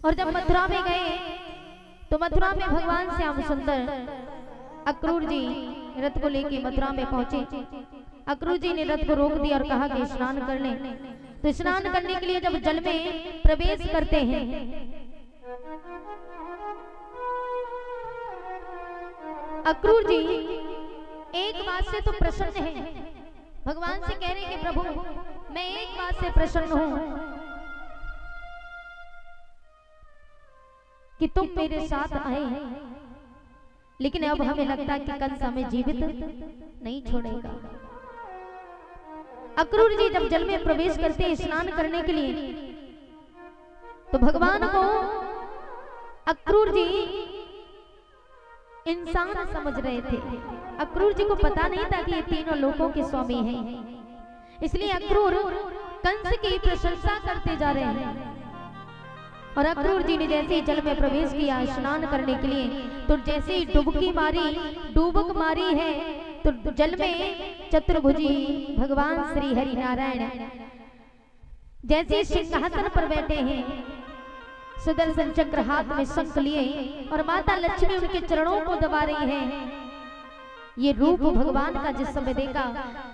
और जब मथुरा में गए तो मथुरा में भगवान श्याम सुंदर अक्रूर जी रथ को लेके मथुरा में पहुंचे। अक्रूर जी ने रथ को रोक दिया और कहा कि स्नान कर लें। तो स्नान करने के लिए जब जल में प्रवेश करते हैं अक्रूर जी एक बात से तो प्रसन्न है, भगवान से कह रहे हैं कि प्रभु मैं एक बात से प्रसन्न हूं कि तुम मेरे साथ आए हैं, लेकिन अब हमें लगता है कि कंस हमें जीवित नहीं छोड़ेगा। अक्रूर जी जब जल में प्रवेश करते हैं स्नान करने के लिए तो भगवान को अक्रूर जी इंसान समझ रहे थे। अक्रूर जी को पता नहीं था कि ये तीनों लोकों के स्वामी हैं, इसलिए अक्रूर कंस की प्रशंसा करते जा रहे हैं। और अक्रूर जी ने जैसे ही जल में प्रवेश किया स्नान करने के लिए तो जैसे ही डुबक मारी है तो जल में चतुर्भुजी भगवान श्री हरि नारायण जैसे सिंहासन पर बैठे हैं, सुदर्शन चक्र हाथ में शंख लिए और माता लक्ष्मी उनके चरणों को दबा रही है। ये रूप भगवान का जिस समय देखा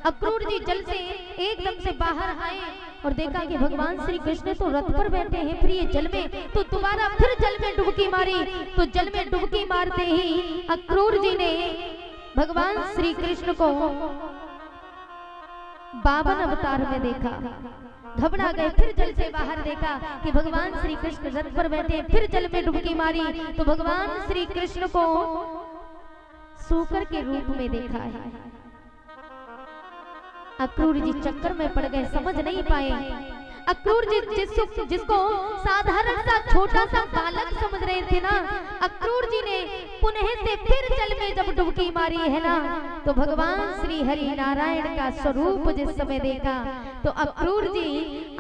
अक्रूर जी जल से एकदम से बाहर आए और देखा कि भगवान श्री कृष्ण तो रथ पर बैठे हैं, फिर ये जल में, तो दोबारा फिर जल में डुबकी मारी। तो जल में डुबकी मारते ही अक्रूर जी ने भगवान श्री कृष्ण को 52 अवतार में देखा, घबरा गए। फिर जल से बाहर देखा कि भगवान श्री कृष्ण रथ पर बैठे, फिर जल में डुबकी मारी तो भगवान श्री कृष्ण को सूकर के रूप में देखा है। अक्रूर जी चक्कर में पड़ गए, समझ नहीं पाए। अक्रूर जी जिसको साधारण सा छोटा सा बालक समझ रहे थे ना, अक्रूर जी ने पुनः से फिर जल में जब डुबकी मारी है ना तो भगवान श्री हरि नारायण का स्वरूप जिस समय देखा तो अक्रूर जी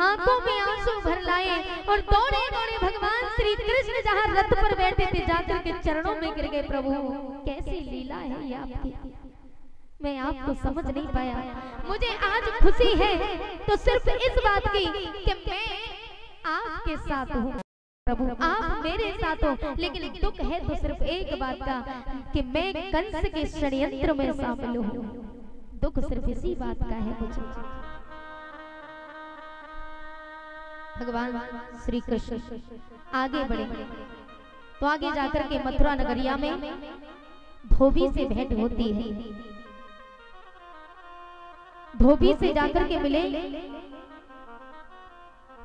आंखों में आंसू भर लाए और दौड़े दौड़े भगवान श्री कृष्ण जहाँ रथ पर बैठे थे जाकर के चरणों में गिर गए। प्रभु कैसी लीला है ये आपकी, मैं आपको समझ नहीं पाया। मुझे आज खुशी है तो सिर्फ इस बात की कि मैं आपके साथ हूँ प्रभु, आप मेरे साथ हो, लेकिन दुख है तो सिर्फ एक बात का कि मैं कंस के षड्यंत्र में शामिल हूँ। दुख सिर्फ इसी बात का है मुझे। भगवान श्री कृष्ण आगे बढ़े तो आगे जाकर के मथुरा नगरिया में धोबी से भेंट होती है। धोबी से जाकर के मिले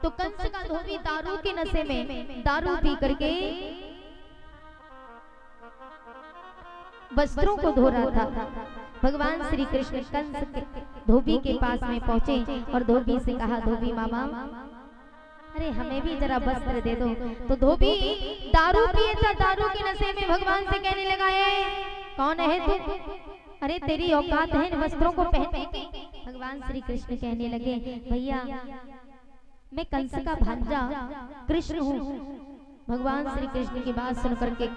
तो कंस का धोबी दारू के नशे में दारू पी करके वस्त्रों को धो रहा था। भगवान श्री कृष्ण कंस के धोबी के पास में पहुंचे और धोबी से कहा, धोबी मामा अरे हमें भी जरा वस्त्र दे दो। तो धोबी दारू पिए था, दारू के नशे में भगवान से कहने लगा, कौन है तू, अरे तेरी औकात है वस्त्रों को पहनने की। भगवान श्री कृष्ण कहने लगे, भैया मैं कंस का भांजा कृष्ण हूँ। भगवान श्री कृष्ण की बात सुनकर के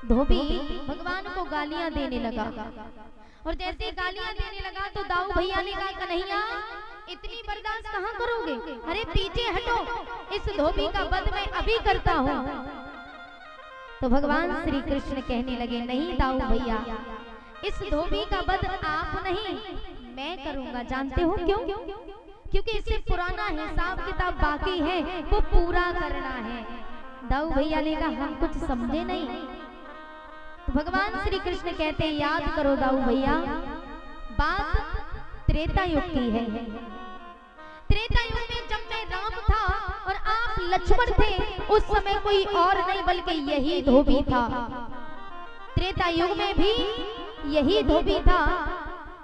धोबी भगवान को गालियां देने लगा और जैसे गालियां देने लगा तो दाऊ भैया ने कहा, कन्हैया इतनी बर्दाश्त कहाँ करोगे, अरे पीछे हटो, इस धोबी का वध मैं अभी करता हूँ। तो भगवान श्री कृष्ण कहने लगे, नहीं दाऊ भैया इस धोबी का वध आप नहीं मैं करूंगा। जानते हो क्यों? क्योंकि इससे पुराना हिसाब किताब बाकी है, वो पूरा करना है। दाऊ भैया ने कहा, हम कुछ समझे नहीं। तो भगवान श्री कृष्ण कहते हैं, याद करो दाऊ भैया, बात त्रेता युग की है। त्रेता युग में जब मैं राम था और आप लक्ष्मण थे, उस समय कोई और नहीं बल्कि यही धोबी था। त्रेता युग में भी यही धोबी था।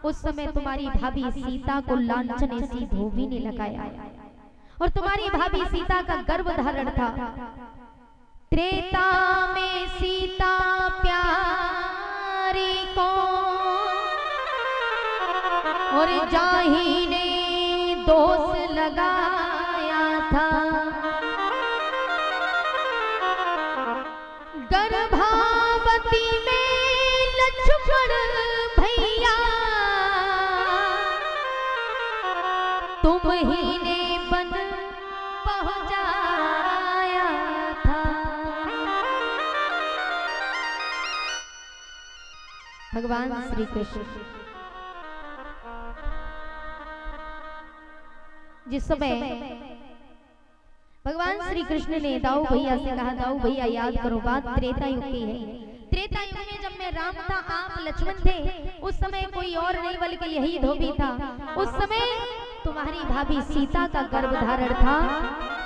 उस समय तुम्हारी भाभी सीता को लांछन इसी धोबी ने लगाया और तुम्हारी भाभी सीता का गर्भ धारण था। त्रेता में सीता प्यारी को और जाही ने दोष लगाया था। गर्भावती में लक्ष्मण भैया तुम ही ने बन पहुंचाया था। भगवान श्री कृष्ण जिस समय भगवान श्री कृष्ण ने दाऊ भैया से कहा, दाऊ भैया याद करो बात त्रेता युग की है। त्रेता युग में जब मैं राम था, आप लक्ष्मण थे, उस समय कोई और नहीं बल्कि यही धोबी था। उस समय तुम्हारी भाभी सीता का गर्भ धारण था